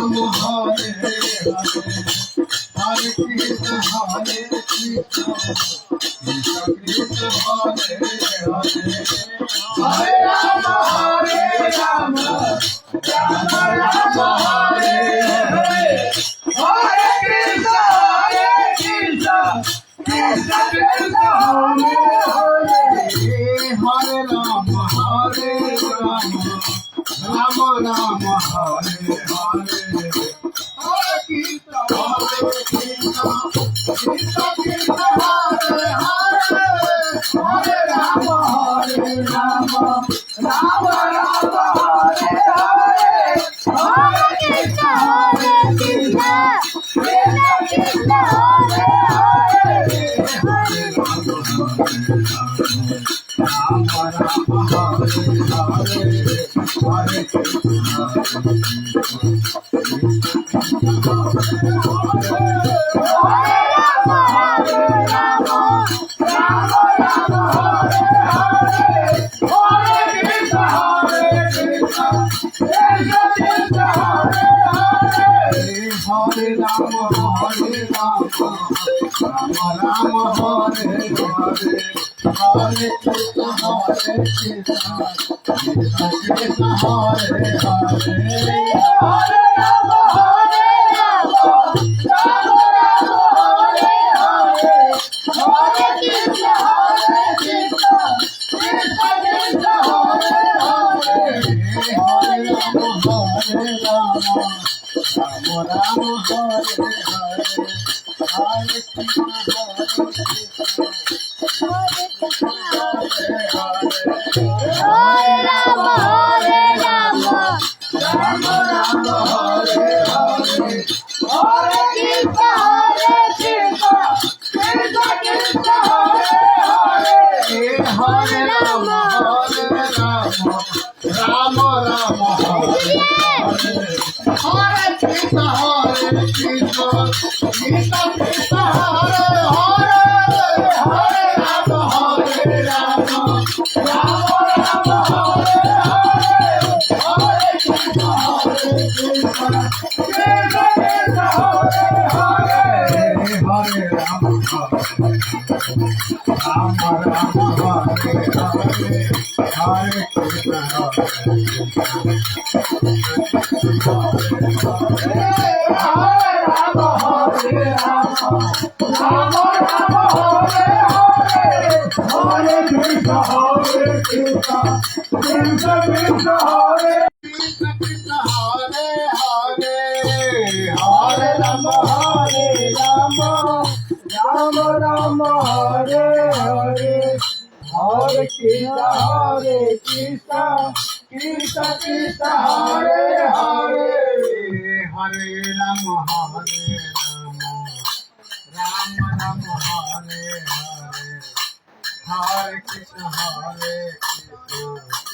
Ram Hare Hare Hare Krishna Hare Krishna Krishna Krishna Hare Hare Hare Ram Ram Ram Hare Hare Hare Krishna Krishna Krishna Hare Hare Hare Ram Ram Ram Hare Hare Hare Krishna Krishna Krishna Hare Hare Hare Ram Ram Ram Hare Hare Hare Krishna Krishna Krishna Hare Hare Hare Ram Ram Hare Hare Hare Hare Ram Ram Hare Hare Hare Krishna Krishna Krishna Hare Hare Hare Ram Hare Hare Krishna Krishna Krishna Hare Hare Hare Ram Ram Hare Hare Hare Krishna Hare Ram Ram Ram Hare Hare Hare Krishna Krishna Krishna Hare Hare Hare Ram Ram Ram Hare Hare Hare Krishna Krishna Krishna Hare Hare Hare Ram Ram Ram Hare Hare Hare Krishna Krishna Krishna Hare Hare Hare Ram Ram Hare Hare Hare Krishna Hare Ram Ram Ram Hare Hare Hare Krishna Krishna Krishna Hare Hare Hare Ram Ram Ram Hare Hare Hare Krishna Krishna